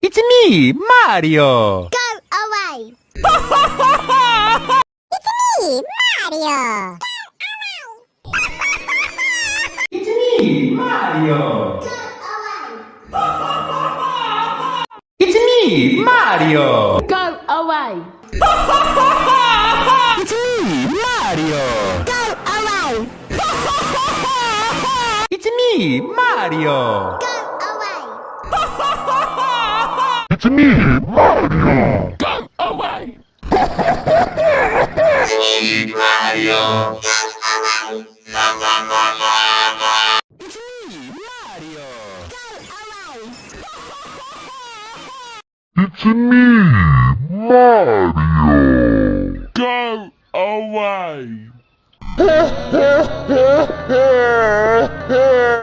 It's me, Mario! Go away! It's me, Mario! It's me, Mario! It's me, Mario! Go away! It's me, Mario! Go away! It's me, Mario! Go away! It's me, Mario! Go away! Mario! It's me, Mario! Go away!